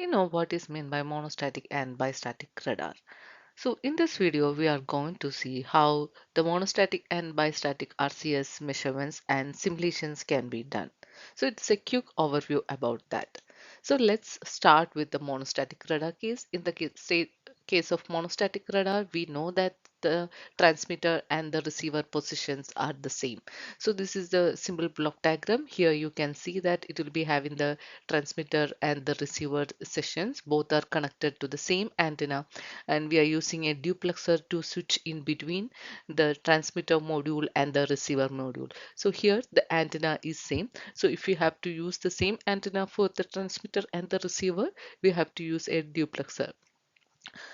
You know what is meant by monostatic and bistatic radar. So in this video, we are going to see how the monostatic and bistatic RCS measurements and simulations can be done. So it's a quick overview about that. So let's start with the monostatic radar case. In the case of monostatic radar, we know that the transmitter and the receiver positions are the same. So this is the symbol block diagram. Here you can see that it will be having the transmitter and the receiver sessions. Both are connected to the same antenna, and we are using a duplexer to switch in between the transmitter module and the receiver module. So here the antenna is same. So if we have to use the same antenna for the transmitter and the receiver, we have to use a duplexer.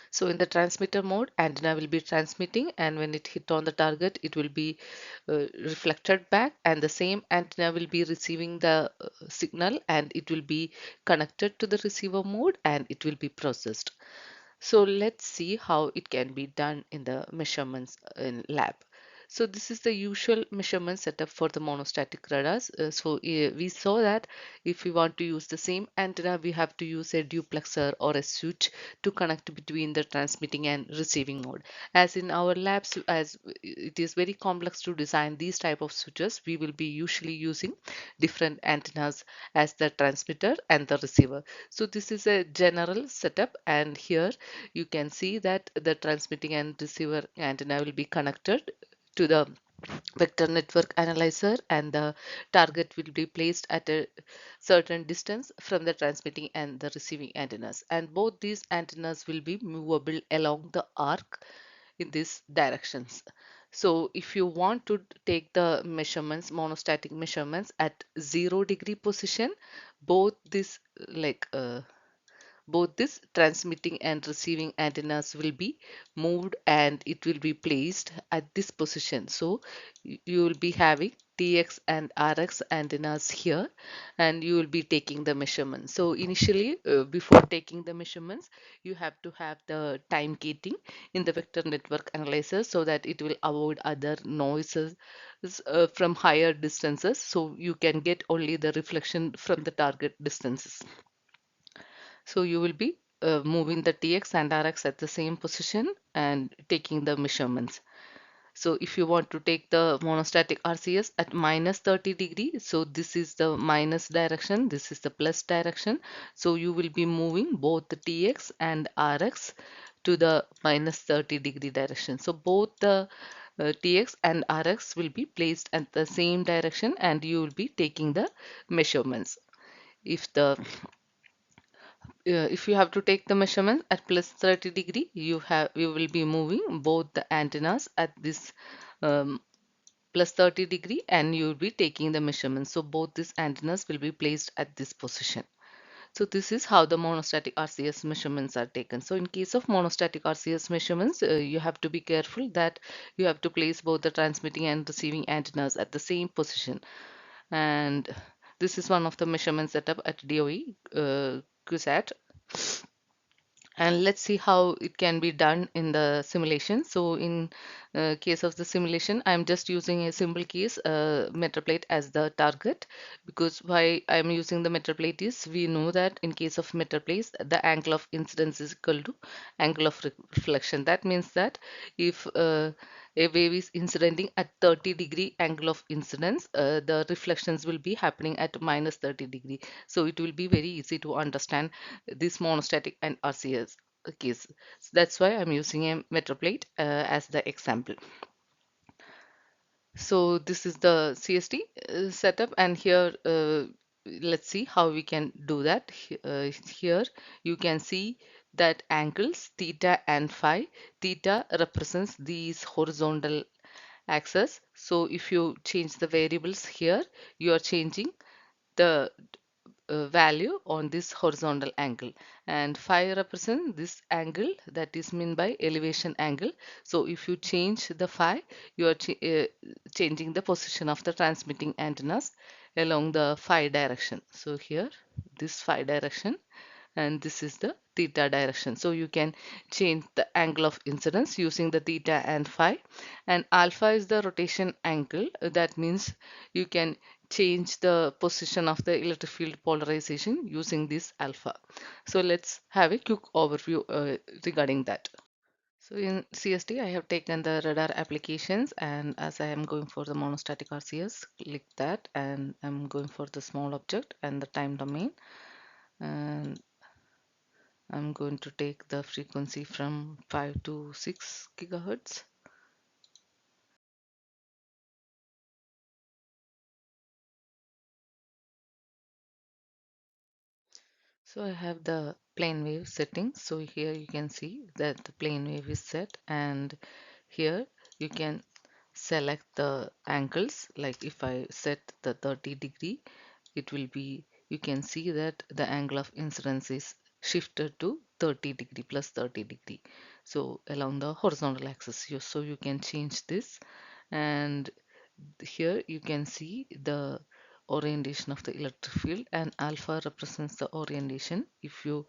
So in the transmitter mode, antenna will be transmitting, and when it hit on the target, it will be reflected back, and the same antenna will be receiving the signal, and it will be connected to the receiver mode, and it will be processed. So let's see how it can be done in the measurements in lab. So this is the usual measurement setup for the monostatic radars. We saw that if we want to use the same antenna, we have to use a duplexer or a switch to connect between the transmitting and receiving mode. As in our labs, as it is very complex to design these type of switches, we will be usually using different antennas as the transmitter and the receiver. So this is a general setup, and here you can see that the transmitting and receiver antenna will be connected to the vector network analyzer, and the target will be placed at a certain distance from the transmitting and the receiving antennas, and both these antennas will be movable along the arc in these directions. So if you want to take the measurements, monostatic measurements at 0 degree position, both this like both this transmitting and receiving antennas will be moved, and it will be placed at this position. So you will be having TX and RX antennas here, and you will be taking the measurements. So initially, before taking the measurements, you have to have the time gating in the vector network analyzer so that it will avoid other noises from higher distances, so you can get only the reflection from the target distances. So you will be moving the TX and RX at the same position and taking the measurements. So if you want to take the monostatic RCS at minus 30 degree, so this is the minus direction, this is the plus direction. So you will be moving both the TX and RX to the minus 30 degree direction. So both the TX and RX will be placed at the same direction, and you will be taking the measurements. If the if you have to take the measurement at plus 30 degree, you will be moving both the antennas at this um, plus 30 degree, and you will be taking the measurement. So both these antennas will be placed at this position. So this is how the monostatic RCS measurements are taken. So in case of monostatic RCS measurements, you have to be careful that you have to place both the transmitting and receiving antennas at the same position. And this is one of the measurement setup at DOE QSAT. And let's see how it can be done in the simulation. So in case of the simulation, I'm just using a simple case metal plate as the target, because why I'm using the metal plate is we know that in case of metal plates, the angle of incidence is equal to angle of reflection. That means that if a wave is incidenting at 30 degree angle of incidence, the reflections will be happening at minus 30 degree. So it will be very easy to understand this monostatic and RCS case. So that's why I'm using a metal plate as the example. So this is the CST setup, and here let's see how we can do that. Here you can see that angles theta and phi. Theta represents these horizontal axis. So if you change the variables here, you are changing the value on this horizontal angle, and phi represent this angle, that is meant by elevation angle. So if you change the phi, you are changing the position of the transmitting antennas along the phi direction. So here this phi direction, and this is the theta direction. So you can change the angle of incidence using the theta and phi, and alpha is the rotation angle. That means you can change the position of the electric field polarization using this alpha. So let's have a quick overview regarding that. So in CST, I have taken the radar applications, and as I am going for the monostatic RCS, click that, and I'm going for the small object and the time domain, and I'm going to take the frequency from 5 to 6 gigahertz. So I have the plane wave settings. So here you can see that the plane wave is set, and here you can select the angles. Like if I set the 30-degree, it will be, you can see that the angle of incidence is shifted to 30-degree plus 30-degree. So along the horizontal axis, so you can change this, and here you can see the orientation of the electric field, and alpha represents the orientation. If you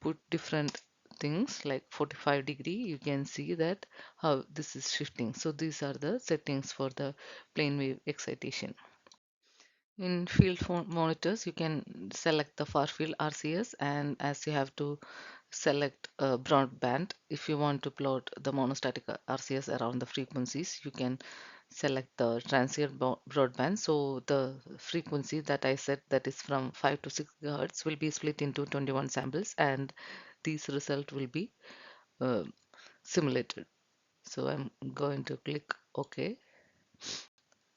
put different things like 45-degree, you can see that how this is shifting. So these are the settings for the plane wave excitation. In field monitors, you can select the far field RCS, and as you have to select broadband, if you want to plot the monostatic RCS around the frequencies, you can select the transient broadband. So the frequency that I set, that is from 5 to 6 gigahertz, will be split into 21 samples, and these result will be uh, simulated. So I'm going to click OK.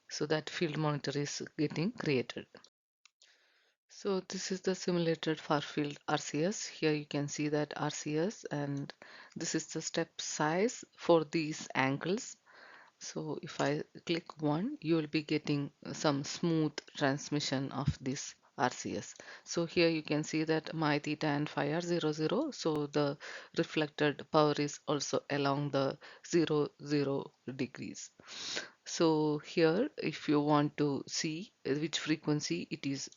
So that field monitor is getting created. So this is the simulated far field RCS. Here you can see that RCS, and this is the step size for these angles. So if I click one, you will be getting some smooth transmission of this RCS. So here you can see that my theta and phi are 0, 0. So the reflected power is also along the 0, 0 degrees. So here, if you want to see which frequency it is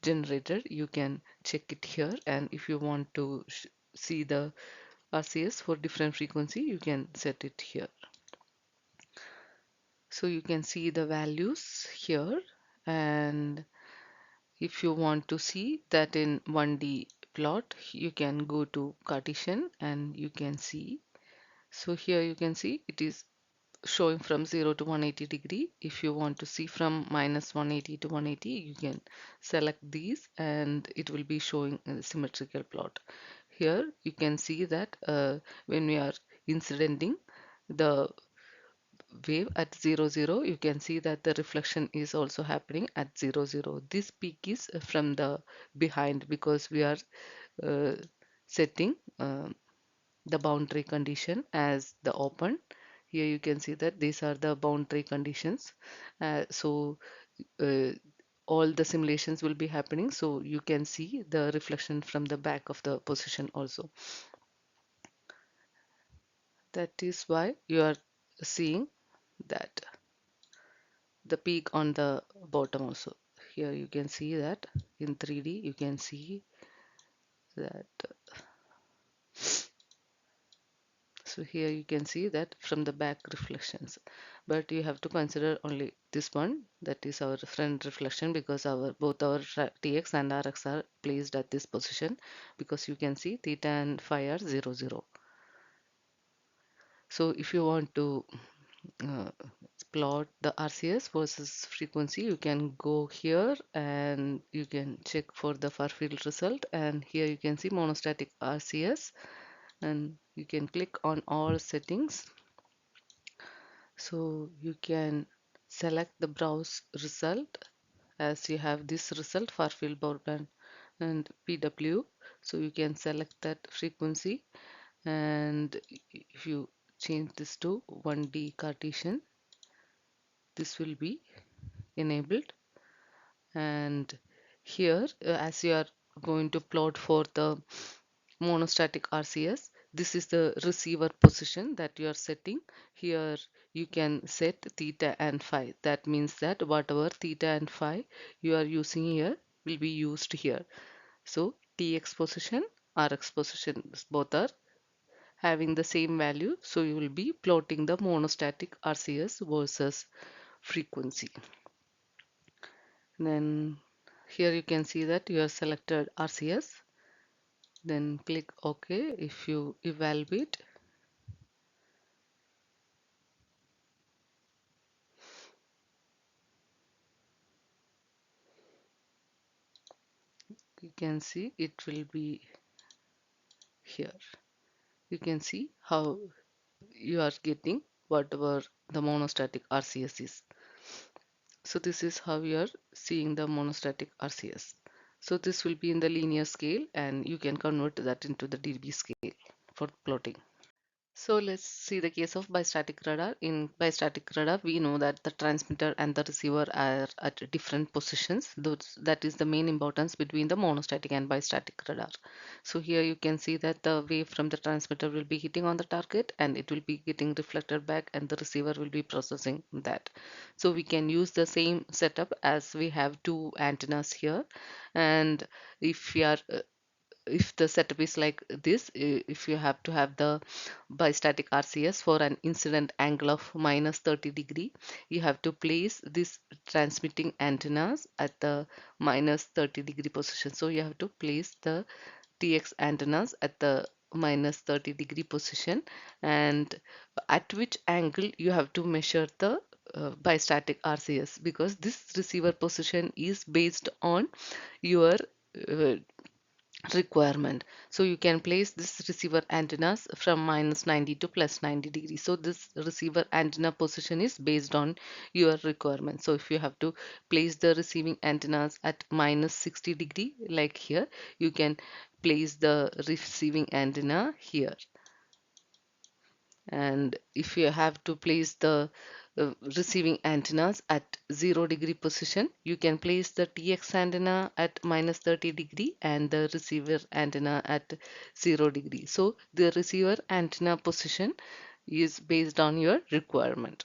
generated, you can check it here. And if you want to see the RCS for different frequency, you can set it here. So you can see the values here, and if you want to see that in 1D plot, you can go to Cartesian and you can see. So here you can see it is showing from 0 to 180-degree. If you want to see from minus 180 to 180, you can select these and it will be showing a symmetrical plot. Here you can see that when we are incidenting the wave at 0, 0, you can see that the reflection is also happening at 0, 0. This peak is from the behind, because we are uh, setting the boundary condition as the open. Here you can see that these are the boundary conditions. So uh, all the simulations will be happening, so you can see the reflection from the back of the position also. That is why you are seeing that the peak on the bottom also. Here you can see that in 3D you can see that. So here you can see that from the back reflections, but you have to consider only this one, that is our front reflection, because our both our TX and RX are placed at this position, because you can see theta and phi are 0, 0. So if you want to uh, plot the RCS versus frequency, you can go here and you can check for the far field result, and here you can see monostatic RCS, and you can click on all settings. So you can select the browse result, as you have this result far field broadband and PW. So you can select that frequency, and if you change this to 1D Cartesian, this will be enabled. And here as you are going to plot for the monostatic RCS, this is the receiver position that you are setting. Here you can set theta and phi. That means that whatever theta and phi you are using here will be used here. So TX position RX positions both are having the same value. So you will be plotting the monostatic RCS versus frequency. Then here you can see that you have selected RCS. Then click OK. If you evaluate, you can see it will be here. You can see how you are getting whatever the monostatic RCS is. So this is how you are seeing the monostatic RCS. So this will be in the linear scale and you can convert that into the dB scale for plotting. So let's see the case of bistatic radar. In bistatic radar, we know that the transmitter and the receiver are at different positions. That is the main importance between the monostatic and bistatic radar. So here you can see that the wave from the transmitter will be hitting on the target and it will be getting reflected back and the receiver will be processing that. So we can use the same setup as we have two antennas here. And if we are if the setup is like this, if you have to have the bistatic RCS for an incident angle of -30°, you have to place this transmitting antennas at the -30° position. So you have to place the TX antennas at the -30° position, and at which angle you have to measure the bistatic RCS, because this receiver position is based on your uh, requirement. So you can place this receiver antennas from -90 to +90 degrees. So this receiver antenna position is based on your requirement. So if you have to place the receiving antennas at -60°, like here, you can place the receiving antenna here. And if you have to place the receiving antennas at 0° position, you can place the TX antenna at -30° and the receiver antenna at 0°. So the receiver antenna position is based on your requirement.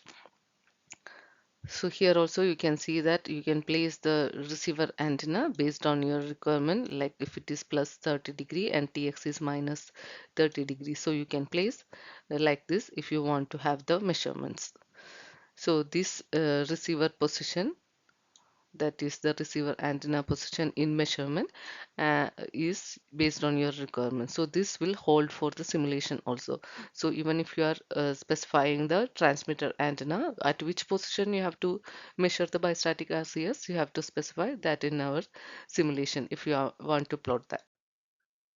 So here also you can see that you can place the receiver antenna based on your requirement, like if it is +30° and TX is -30°. So you can place like this if you want to have the measurements. So this receiver position, that is the receiver antenna position in measurement, is based on your requirement. So this will hold for the simulation also. So even if you are specifying the transmitter antenna, at which position you have to measure the bistatic RCS, you have to specify that in our simulation if you want to plot that.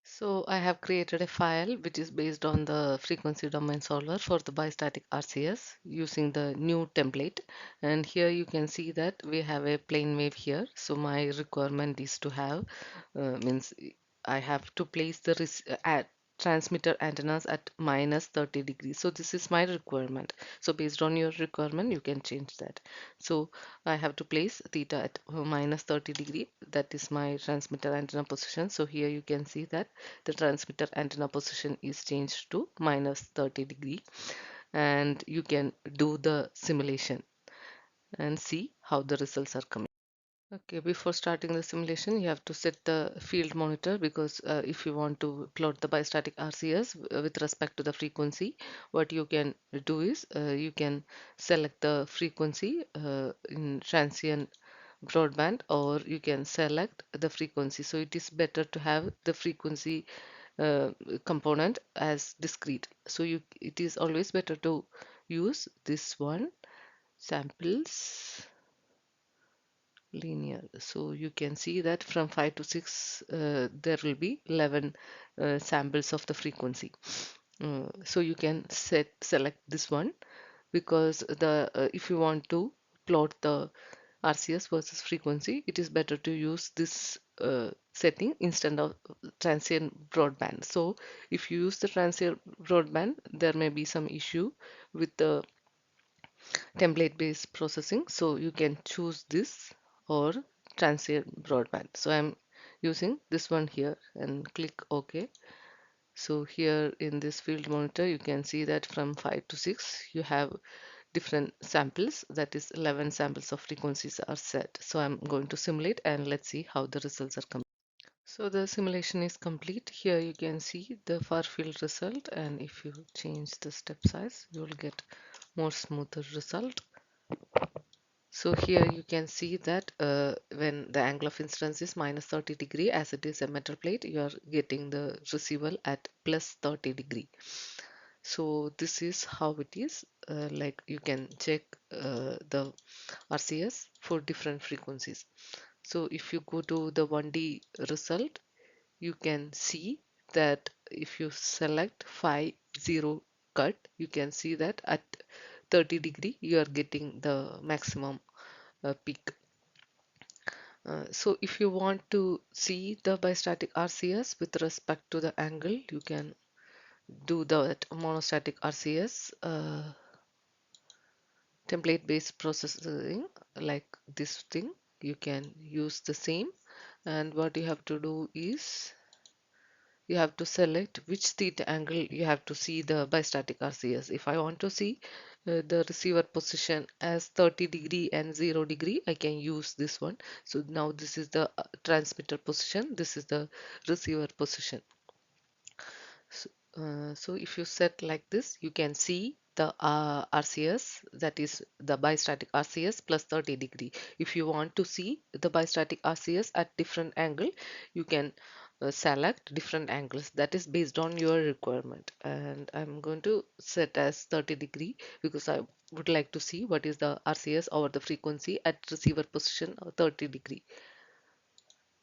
So I have created a file which is based on the frequency domain solver for the bistatic RCS using the new template. And here you can see that we have a plane wave here. So my requirement is to have means I have to place the transmitter antennas at -30°. So this is my requirement. So based on your requirement, you can change that. So I have to place theta at -30°. That is my transmitter antenna position. So here you can see that the transmitter antenna position is changed to -30°, and you can do the simulation and see how the results are coming. Okay, before starting the simulation, you have to set the field monitor, because if you want to plot the bistatic RCS with respect to the frequency, what you can do is you can select the frequency in transient broadband, or you can select the frequency. So it is better to have the frequency component as discrete. So it is always better to use this one, samples linear. So you can see that from 5 to 6 there will be 11 samples of the frequency. So you can select this one, because the if you want to plot the RCS versus frequency, it is better to use this setting instead of transient broadband. So if you use the transient broadband, there may be some issue with the template based processing. So you can choose this or transient broadband. So I'm using this one here and click OK. So here in this field monitor, you can see that from 5 to 6 you have different samples, that is 11 samples of frequencies are set. So I'm going to simulate and let's see how the results are coming. So the simulation is complete. Here you can see the far field result, and if you change the step size, you will get more smoother result. So here you can see that when the angle of incidence is minus 30 degree, as it is a metal plate, you are getting the receiver at plus 30 degree. So this is how it is. Like you can check the RCS for different frequencies. So if you go to the 1D result, you can see that if you select 5 0 cut, you can see that at 30 degree you are getting the maximum peak. So if you want to see the bistatic RCS with respect to the angle, you can do that monostatic RCS template based processing, like this thing. You can use the same, and what you have to do is you have to select which theta angle you have to see the bistatic RCS. If I want to see the receiver position as 30 degree and 0 degree, I can use this one. So now this is the transmitter position, this is the receiver position. So if you set like this, you can see the RCS, that is the bistatic RCS plus 30 degree. If you want to see the bistatic RCS at different angle, you can select different angles. That is based on your requirement. And I'm going to set as 30 degree because I would like to see what is the RCS over the frequency at receiver position 30 degree.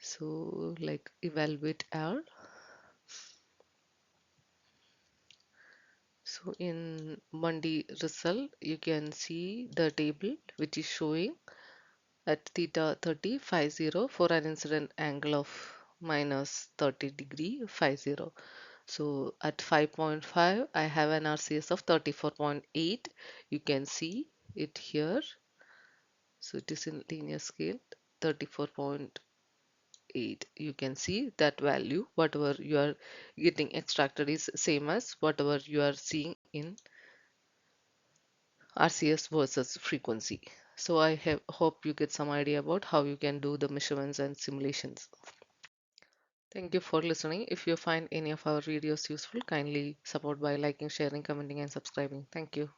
So like evaluate R. So in 1D result, you can see the table which is showing at theta 30 50 for an incident angle of minus 30 degree 50. So at 5.5, I have an RCS of 34.8. You can see it here. So it is in linear scale 34.8. You can see that value, whatever you are getting extracted is same as whatever you are seeing in RCS versus frequency. So I hope you get some idea about how you can do the measurements and simulations. Thank you for listening. If you find any of our videos useful, kindly support by liking, sharing, commenting, and subscribing. Thank you.